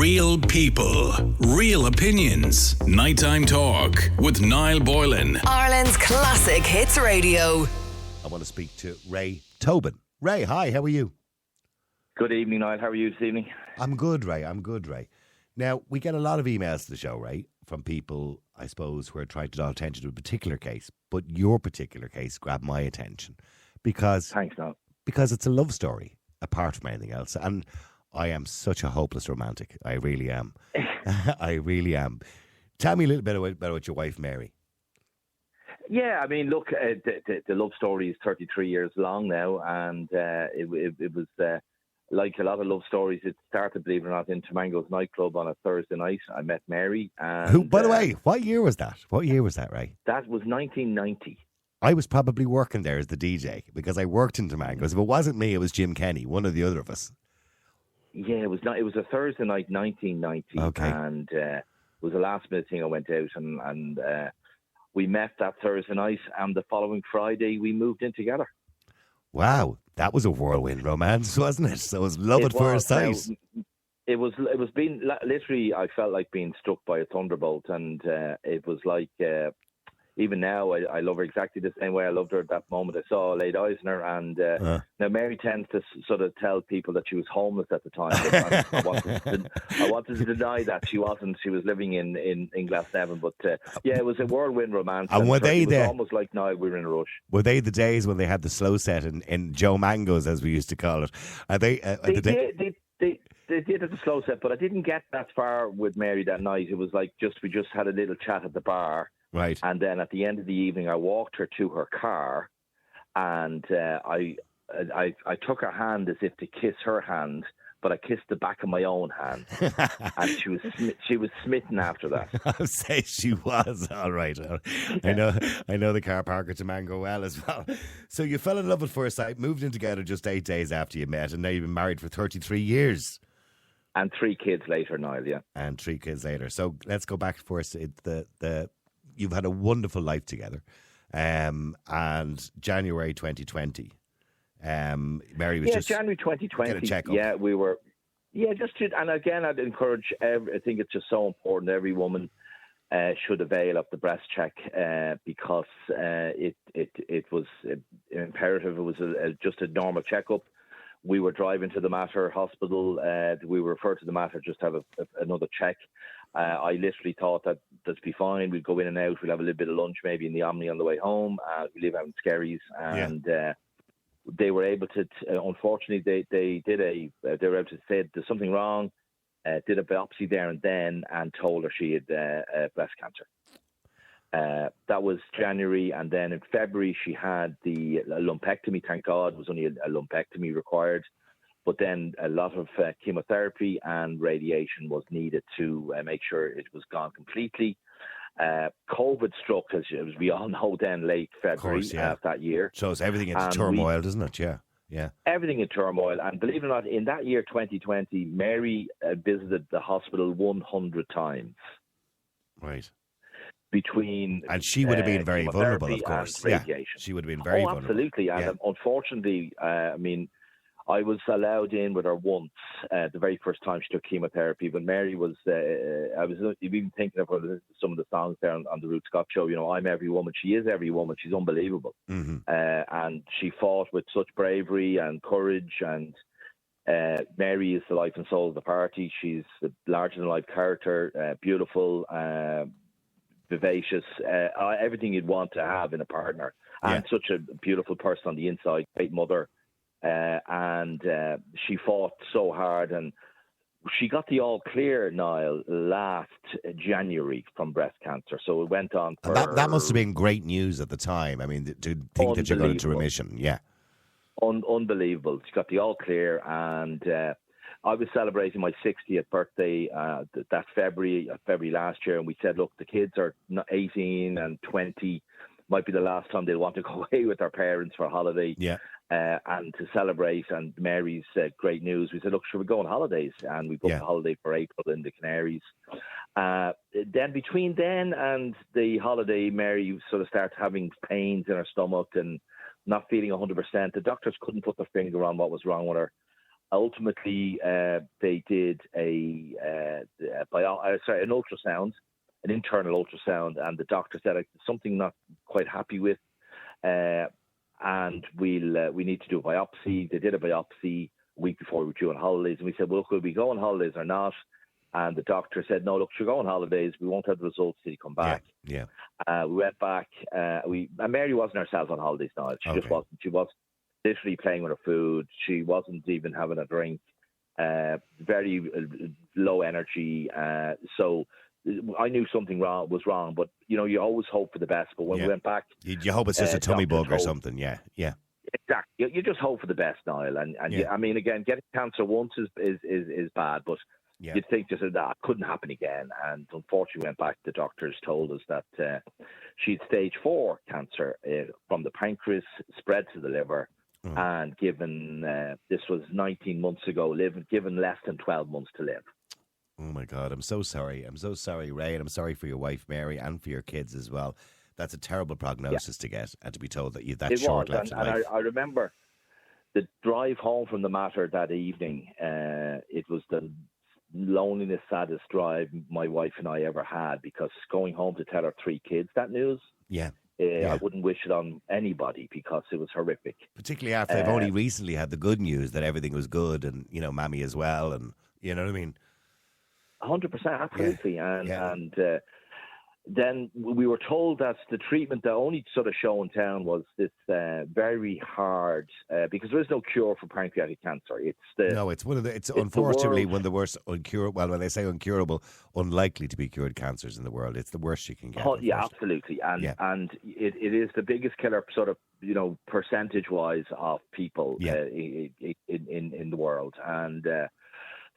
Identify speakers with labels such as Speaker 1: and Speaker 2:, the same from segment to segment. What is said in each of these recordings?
Speaker 1: Real people, real opinions. Nighttime talk with Niall Boylan.
Speaker 2: Ireland's classic hits radio.
Speaker 3: I want to speak to Ray Tobin. Ray, hi, how are you?
Speaker 4: Good evening, Niall. How are you this evening?
Speaker 3: I'm good, Ray. Now, we get a lot of emails to the show, Ray, from people, I suppose, who are trying to draw attention to a particular case. But your particular case grabbed my attention because...
Speaker 4: Thanks, Niall.
Speaker 3: Because it's a love story, apart from anything else. And I am such a hopeless romantic. I really am. I really am. Tell me a little bit about your wife, Mary.
Speaker 4: Yeah, I mean, look, the love story is 33 years long now, and it was like a lot of love stories. It started, believe it or not, in Tamango's nightclub on a Thursday night. I met Mary. And,
Speaker 3: who, by the way, what year was that? What year was that, Ray?
Speaker 4: That was 1990.
Speaker 3: I was probably working there as the DJ because I worked in Tamango's. If it wasn't me, it was Jim Kenny, one or the other of us.
Speaker 4: Yeah, it was a Thursday night, 1990,
Speaker 3: okay.
Speaker 4: And it was a last minute thing. I went out and we met that Thursday night, and the following Friday we moved in together.
Speaker 3: Wow, that was a whirlwind romance, wasn't it? So it was love at first sight.
Speaker 4: It was being literally. I felt like being struck by a thunderbolt, and it was like. Even now, I love her exactly the same way I loved her at that moment. I saw I laid eyes on her, and now Mary tends to sort of tell people that she was homeless at the time. I wanted to deny that she wasn't. She was living in Glasnevin, but yeah, it was a whirlwind romance.
Speaker 3: And were they there?
Speaker 4: Almost like now we were in a rush.
Speaker 3: Were they the days when they had the slow set in Joe Mango's, as we used to call it? Are they?
Speaker 4: They did at the slow set, but I didn't get that far with Mary that night. It was like we just had a little chat at the bar.
Speaker 3: Right.
Speaker 4: And then at the end of the evening, I walked her to her car, and I took her hand as if to kiss her hand, but I kissed the back of my own hand, and she was smitten after that.
Speaker 3: I'll say she was all right. I know the car park at Tamango well as well. So you fell in love at first sight, moved in together just 8 days after you met, and now you've been married for 33 years.
Speaker 4: And 3 kids later, Niall. Yeah.
Speaker 3: And 3 kids later. So let's go back first. You've had a wonderful life together. And January 2020, Mary was just...
Speaker 4: January 2020.
Speaker 3: Get a checkup.
Speaker 4: Yeah, we were... Yeah, and again, I'd encourage... I think it's just so important every woman should avail of the breast check because it was imperative. It was just a normal checkup. We were driving to the Mater Hospital. We were referred to the Mater just to have another check. I literally thought that'd be fine. We'd go in and out. We'll have a little bit of lunch, maybe in the Omni on the way home. We live out in Skerries, and they were able to. Unfortunately, they were able to say there's something wrong. Did a biopsy there and then, and told her she had breast cancer. That was January, and then in February she had the lumpectomy. Thank God, it was only a lumpectomy required. But then a lot of chemotherapy and radiation was needed to make sure it was gone completely. COVID struck, as we all know, then late February that year.
Speaker 3: So it's everything into turmoil, doesn't it? Yeah.
Speaker 4: Everything in turmoil. And believe it or not, in that year, 2020, Mary visited the hospital 100 times.
Speaker 3: Right.
Speaker 4: And
Speaker 3: she would have been very vulnerable, of course.
Speaker 4: Yeah,
Speaker 3: she would have been very vulnerable.
Speaker 4: Absolutely. And unfortunately, I was allowed in with her once, the very first time she took chemotherapy. But Mary was, I was even thinking of her, some of the songs there on the Ruth Scott show. You know, I'm every woman. She is every woman. She's unbelievable.
Speaker 3: Mm-hmm.
Speaker 4: And she fought with such bravery and courage. And Mary is the life and soul of the party. She's the larger-than-life character, beautiful, vivacious, everything you'd want to have in a partner. And such a beautiful person on the inside, great mother. And she fought so hard, and she got the all clear, Niall, last January from breast cancer. So it went on for...
Speaker 3: That must have been great news at the time. I mean, to think that you're going into remission, yeah.
Speaker 4: Unbelievable. She got the all clear, and I was celebrating my 60th birthday that February last year, and we said, look, the kids are 18 and 20, might be the last time they'll want to go away with their parents for a holiday.
Speaker 3: Yeah.
Speaker 4: And to celebrate, and Mary's great news, we said, look, should we go on holidays? And we booked a holiday for April in the Canaries. Then between then and the holiday, Mary sort of started having pains in her stomach and not feeling 100%. The doctors couldn't put their finger on what was wrong with her. ultimately, they did an ultrasound, an internal ultrasound, and the doctor said something not quite happy with, and we need to do a biopsy. They did a biopsy a week before we were due on holidays, and we said, well, could we go on holidays or not? And the doctor said, no, look, you're going on holidays. We won't have the results till you come back.
Speaker 3: Yeah.
Speaker 4: We went back. And Mary wasn't herself on holidays now. She just wasn't. She was literally playing with her food. She wasn't even having a drink. Very low energy. So I knew something was wrong. But, you always hope for the best. But when we went back...
Speaker 3: You hope it's just a tummy bug or something. Yeah.
Speaker 4: Exactly. You just hope for the best, Niall. And I mean, again, getting cancer once is bad. But you'd think just that couldn't happen again. And unfortunately, we went back. The doctors told us that she'd stage 4 cancer from the pancreas, spread to the liver. And given this was 19 months ago, given less than 12 months to live.
Speaker 3: Oh my God, I'm so sorry. I'm so sorry, Ray, and I'm sorry for your wife, Mary, and for your kids as well. That's a terrible prognosis to get, and to be told that you've that short left in life.
Speaker 4: And I remember the drive home from the mater that evening. It was the loneliest, saddest drive my wife and I ever had, because going home to tell her 3 kids that news. I wouldn't wish it on anybody, because it was horrific.
Speaker 3: Particularly after they've only recently had the good news that everything was good, and Mammy as well, and you know what I mean.
Speaker 4: 100%, absolutely, and then we were told that the treatment, the only sort of show in town, was this very hard, because there is no cure for pancreatic cancer. It's
Speaker 3: unfortunately one of the worst uncurable. Well, when they say uncurable, unlikely to be cured cancers in the world. It's the worst you can get.
Speaker 4: Absolutely, and it is the biggest killer, sort of, percentage wise, of people in the world, and.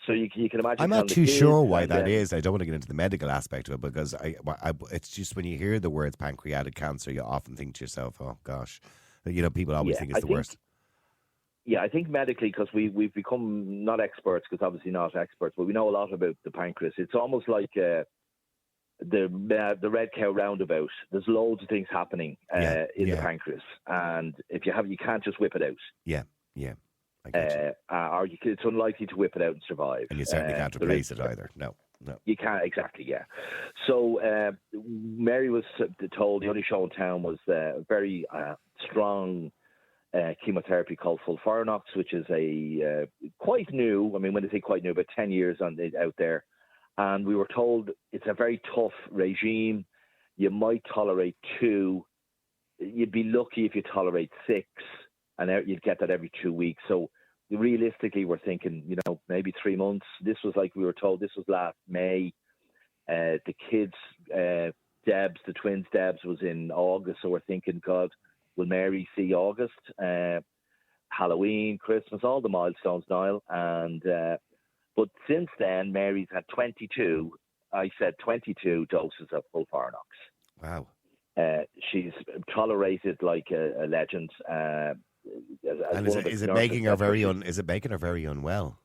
Speaker 4: So you can imagine.
Speaker 3: I'm not too sure why that is. I don't want to get into the medical aspect of it, because it's just when you hear the words pancreatic cancer, you often think to yourself, "Oh gosh," people always think it's the worst.
Speaker 4: Yeah, I think medically, because we've become not experts, because obviously not experts, but we know a lot about the pancreas. It's almost like the red cow roundabout. There's loads of things happening in the pancreas, and if you can't just whip it out.
Speaker 3: Yeah.
Speaker 4: It's unlikely to whip it out and survive.
Speaker 3: And you certainly can't replace it either. No.
Speaker 4: You can't, exactly, yeah. So Mary was told the only show in town was a very strong chemotherapy called FOLFIRINOX, which is a quite new, I mean, when they say quite new, about 10 years out there. And we were told it's a very tough regime. You might tolerate 2. You'd be lucky if you tolerate 6. And you'd get that every 2 weeks. So realistically, we're thinking, maybe 3 months. This was like we were told. This was last May. The kids, Debs, the twins, Debs, was in August. So we're thinking, God, will Mary see August? Halloween, Christmas, all the milestones, Niall. And but since then, Mary's had 22 doses of FOLFIRINOX.
Speaker 3: Wow.
Speaker 4: She's tolerated like a legend.
Speaker 3: And is it making her very unwell?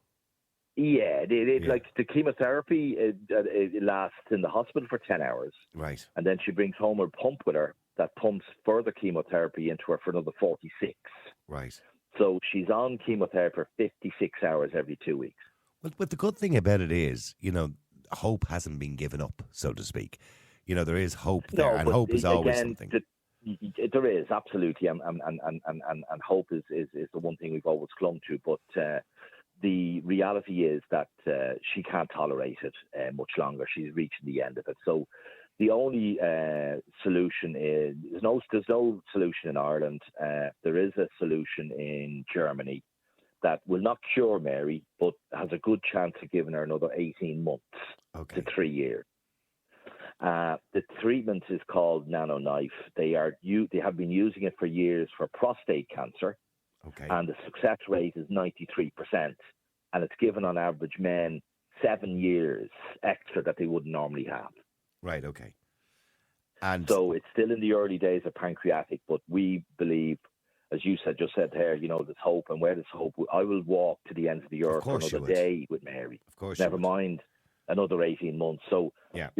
Speaker 4: Yeah, like the chemotherapy, it lasts in the hospital for 10 hours.
Speaker 3: Right.
Speaker 4: And then she brings home her pump with her that pumps further chemotherapy into her for another 46.
Speaker 3: Right.
Speaker 4: So she's on chemotherapy for 56 hours every 2 weeks.
Speaker 3: But the good thing about it is, hope hasn't been given up, so to speak. There is hope there, and hope is always something.
Speaker 4: There is, absolutely, and hope is the one thing we've always clung to. But the reality is that she can't tolerate it much longer. She's reaching the end of it. So the only solution is there's no solution in Ireland. There is a solution in Germany that will not cure Mary, but has a good chance of giving her another 18 months to 3 years. The treatment is called NanoKnife. They have been using it for years for prostate cancer, and the success rate is 93%. And it's given on average men 7 years extra that they wouldn't normally have.
Speaker 3: Right. Okay. And
Speaker 4: so it's still in the early days of pancreatic, but we believe, as you just said there, there's hope, and where there's hope, I will walk to the ends of the earth for another day with Mary.
Speaker 3: Of course,
Speaker 4: never mind another 18 months. So, we're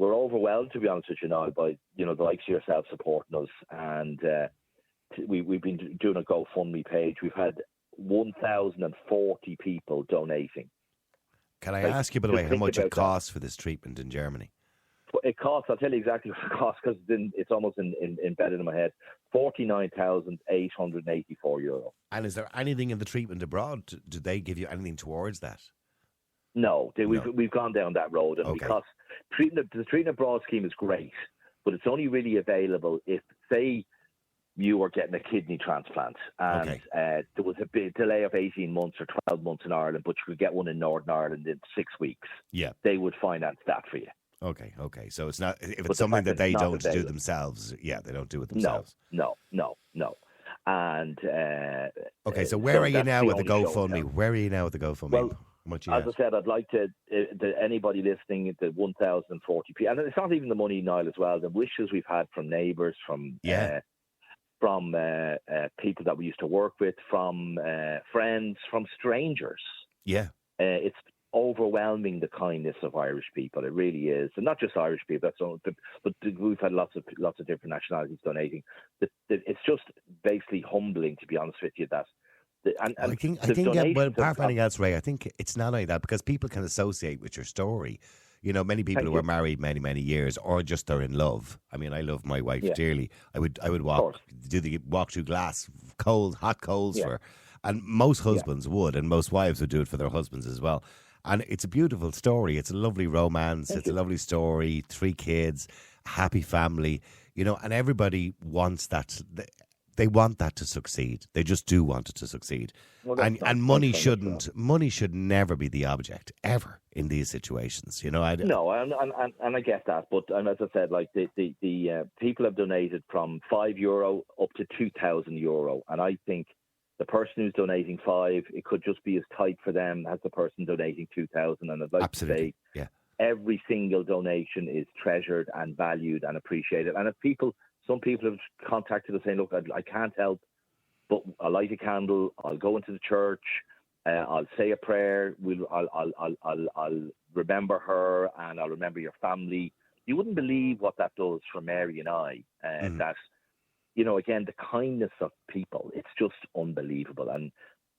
Speaker 4: overwhelmed, to be honest with you now, by, the likes of yourself supporting us. And we've been doing a GoFundMe page. We've had 1,040 people donating.
Speaker 3: Can I ask you, by the way,
Speaker 4: just
Speaker 3: how
Speaker 4: think
Speaker 3: much it
Speaker 4: about that.
Speaker 3: costs for this treatment in Germany?
Speaker 4: It costs, I'll tell you exactly what it costs because it's almost embedded in my head, €49,884.
Speaker 3: And is there anything in the treatment abroad? Do they give you anything towards that?
Speaker 4: No, we've gone down that road, and
Speaker 3: Okay.
Speaker 4: because the treatment abroad scheme is great, but it's only really available if, say, you were getting a kidney transplant and there was a big delay of 18 months or 12 months in Ireland, but you could get one in Northern Ireland in 6 weeks.
Speaker 3: Yeah.
Speaker 4: They would finance that for you.
Speaker 3: Okay. So it's not, if
Speaker 4: But
Speaker 3: it's something that
Speaker 4: the fact
Speaker 3: they
Speaker 4: it's not
Speaker 3: don't do
Speaker 4: available.
Speaker 3: themselves, they don't do it themselves.
Speaker 4: No. And
Speaker 3: Okay, so where are you
Speaker 4: that's
Speaker 3: now
Speaker 4: the
Speaker 3: with the
Speaker 4: only show in
Speaker 3: GoFundMe?
Speaker 4: town.
Speaker 3: Where are you now with the GoFundMe?
Speaker 4: Well,
Speaker 3: How much you
Speaker 4: as
Speaker 3: have?
Speaker 4: I said, I'd like to anybody listening, the 1,040 people, and it's not even the money, Niall, as well. The wishes we've had from neighbours, from people that we used to work with, from friends, from strangers.
Speaker 3: Yeah.
Speaker 4: It's overwhelming, the kindness of Irish people. It really is, and not just Irish people. But we've had lots of different nationalities donating. It's just basically humbling, to be honest with you. That.
Speaker 3: I think apart from anything else, Ray, I think it's not only that, because people can associate with your story. You know, many people who are married many, many years, or just they're in love. I mean, I love my wife dearly. I would walk through hot coals for her. And most husbands would, and most wives would do it for their husbands as well. And it's a beautiful story. It's a lovely romance. It's a lovely story. 3 kids, happy family, and everybody wants that. They want that to succeed. They just do want it to succeed.
Speaker 4: Well,
Speaker 3: and money should never be the object, ever, in these situations.
Speaker 4: No, and I get that. But as I said, like the people have donated from €5 up to €2,000. And I think the person who's donating 5, it could just be as tight for them as the person donating 2,000. And I'd like to say, every single donation is treasured and valued and appreciated. And some people have contacted us saying, "Look, I can't help, but I'll light a candle. I'll go into the church. I'll say a prayer. I'll remember her, and I'll remember your family." You wouldn't believe what that does for Mary and I. That, again, the kindness of people. It's just unbelievable, and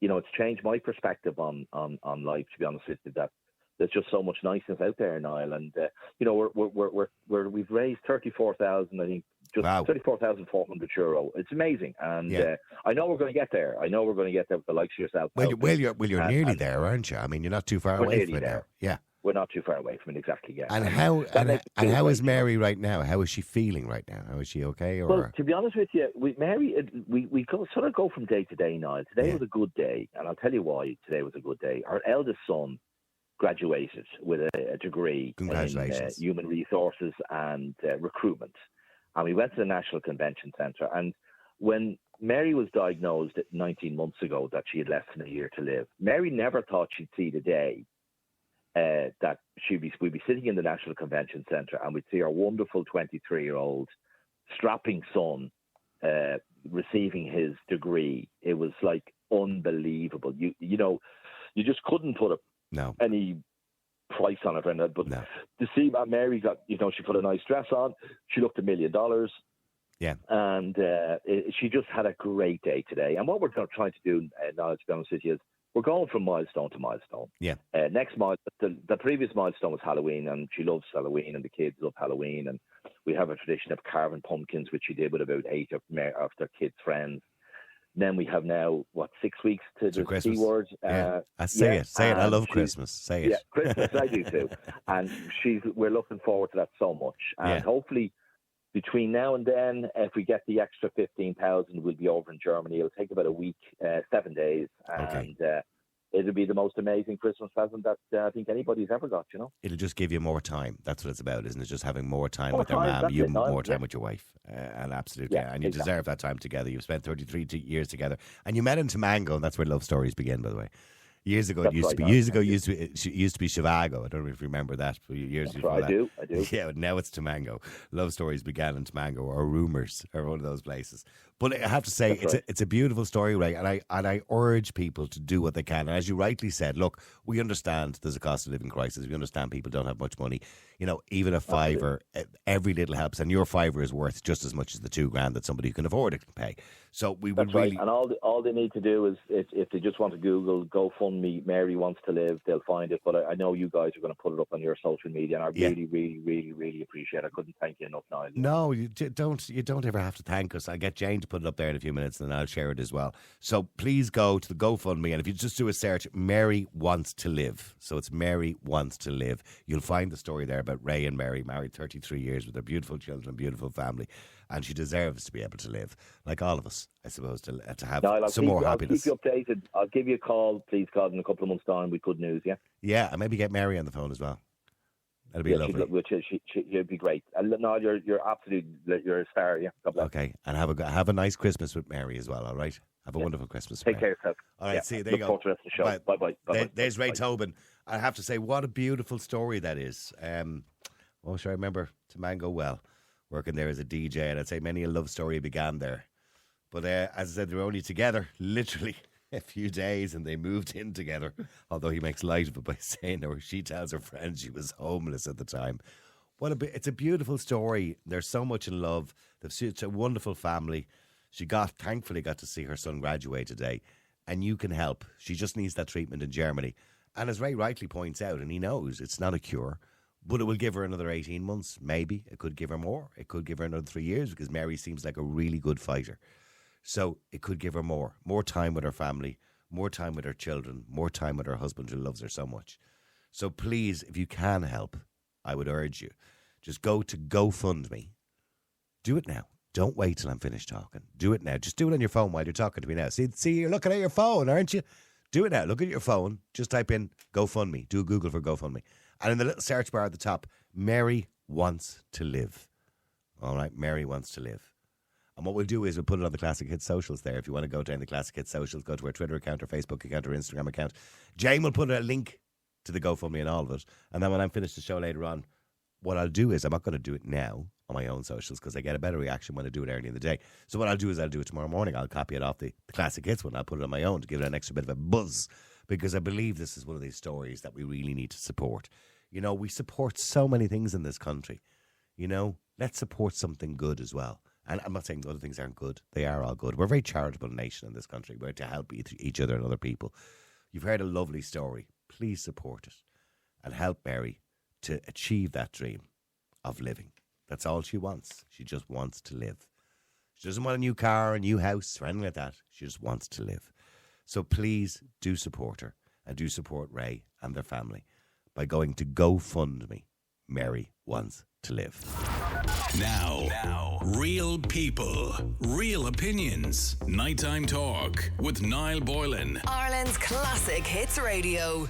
Speaker 4: it's changed my perspective on life. To be honest with you, that there's just so much niceness out there, Niall, and we've raised 34,000, I think. Just €34,400. It's amazing, and I know we're going to get there. I know we're going to get there with the likes of yourself.
Speaker 3: Well, you're nearly there, aren't you? I mean, you're not too far away from it now. Yeah,
Speaker 4: we're not too far away from it, exactly. Yeah.
Speaker 3: And how is Mary right now? How is she feeling right now? How is she okay? Or?
Speaker 4: Well, to be honest with you, Mary, we go from day to day now. Today was a good day, and I'll tell you why today was a good day. Our eldest son graduated with a degree in human resources and recruitment. And we went to the National Convention Centre. And when Mary was diagnosed 19 months ago that she had less than a year to live, Mary never thought she'd see the day that we'd be sitting in the National Convention Centre and we'd see our wonderful 23-year-old strapping son receiving his degree. It was like unbelievable. You just couldn't put any price on it, but to see that Mary got, she put a nice dress on, she looked $1 million, and she just had a great day today. And what we're trying to do now, to be honest with you, is we're going from milestone to milestone. Next milestone, the previous milestone was Halloween, and she loves Halloween, and the kids love Halloween, and we have a tradition of carving pumpkins, which she did with about 8 of their kids' friends. Then we have now, 6 weeks to the C word.
Speaker 3: Say it. I love Christmas. Say it.
Speaker 4: Yeah, Christmas, I do too. And we're looking forward to that so much. And hopefully, between now and then, if we get the extra 15,000, we'll be over in Germany. It'll take about a week, 7 days. And it'll be the most amazing Christmas present that I think anybody's ever got,
Speaker 3: It'll just give you more time. That's what it's about, isn't it? Just having more time with your mum, you more time with your wife. And absolutely. And you deserve that time together. You've spent 33 years together. And you met in Tamango, and that's where love stories begin, by the way. Years ago, it used to be. Years ago, it used to be Shivago. I don't know if you remember that. Years before that.
Speaker 4: I do.
Speaker 3: Yeah, but now it's Tamango. Love stories began in Tamango, or Rumours, or one of those places. But I have to say, it's a beautiful story, Ray, and I urge people to do what they can. And as you rightly said, look, we understand there's a cost of living crisis. We understand people don't have much money. You know, even a fiver, every little helps, and your fiver is worth just as much as the $2,000 that somebody who can afford it can pay. So we would really,
Speaker 4: and all they need to do is if they just want to Google GoFundMe Mary Wants to Live, they'll find it. But I know you guys are going to put it up on your social media, and I really, really, really, really appreciate it. I couldn't thank you enough, Niall.
Speaker 3: No, you don't ever have to thank us. I'll get Jane to put it up there in a few minutes, and I'll share it as well. So please go to the GoFundMe, and if you just do a search, Mary Wants to Live. So it's Mary Wants to Live. You'll find the story there about Ray and Mary, married 33 years with their beautiful children and beautiful family. And she deserves to be able to live, like all of us, I suppose, to have some more happiness.
Speaker 4: I'll keep you updated. I'll give you a call, please, God, in a couple of months' time with good news, yeah?
Speaker 3: Yeah, and maybe get Mary on the phone as well. That'd be lovely.
Speaker 4: She'd be great. No, you're absolutely, you're a star, yeah. God bless.
Speaker 3: Okay, and have a nice Christmas with Mary as well, all right? Have a wonderful Christmas.
Speaker 4: Take care of yourself.
Speaker 3: All right, see you. There you go.
Speaker 4: Look forward to the rest of the show. Bye-bye.
Speaker 3: There's Ray Tobin. I have to say, what a beautiful story that is. Sure, I remember Tamango well, working there as a DJ, and I'd say many a love story began there. But as I said, they were only together, literally, a few days, and they moved in together, although he makes light of it by saying, or she tells her friends she was homeless at the time. It's a beautiful story. There's so much in love. They've such a wonderful family. She thankfully got to see her son graduate today, and you can help. She just needs that treatment in Germany. And as Ray rightly points out, and he knows, it's not a cure, but it will give her another 18 months, maybe. It could give her more. It could give her another 3 years, because Mary seems like a really good fighter. So it could give her more time with her family, more time with her children, more time with her husband who loves her so much. So please, if you can help, I would urge you, just go to GoFundMe. Do it now. Don't wait till I'm finished talking. Do it now. Just do it on your phone while you're talking to me now. See, you're looking at your phone, aren't you? Do it now. Look at your phone. Just type in GoFundMe. Do a Google for GoFundMe. And in the little search bar at the top, Mary Wants to Live. All right, Mary Wants to Live. And what we'll do is we'll put it on the Classic Hits socials there. If you want to go down the Classic Hits socials, go to our Twitter account, or Facebook account, or Instagram account. Jane will put a link to the GoFundMe and all of it. And then when I'm finished the show later on, what I'll do is, I'm not going to do it now on my own socials, because I get a better reaction when I do it early in the day. So what I'll do is I'll do it tomorrow morning. I'll copy it off the Classic Hits one. I'll put it on my own to give it an extra bit of a buzz, because I believe this is one of these stories that we really need to support. You know, we support so many things in this country. You know, let's support something good as well. And I'm not saying other things aren't good. They are all good. We're a very charitable nation in this country. We're to help each other and other people. You've heard a lovely story. Please support it and help Mary to achieve that dream of living. That's all she wants. She just wants to live. She doesn't want a new car, a new house, or anything like that. She just wants to live. So please do support her, and do support Ray and their family by going to GoFundMe. Mary Wants to Live.
Speaker 1: Now, real people, real opinions. Nighttime Talk with Niall Boylan.
Speaker 2: Ireland's Classic Hits Radio.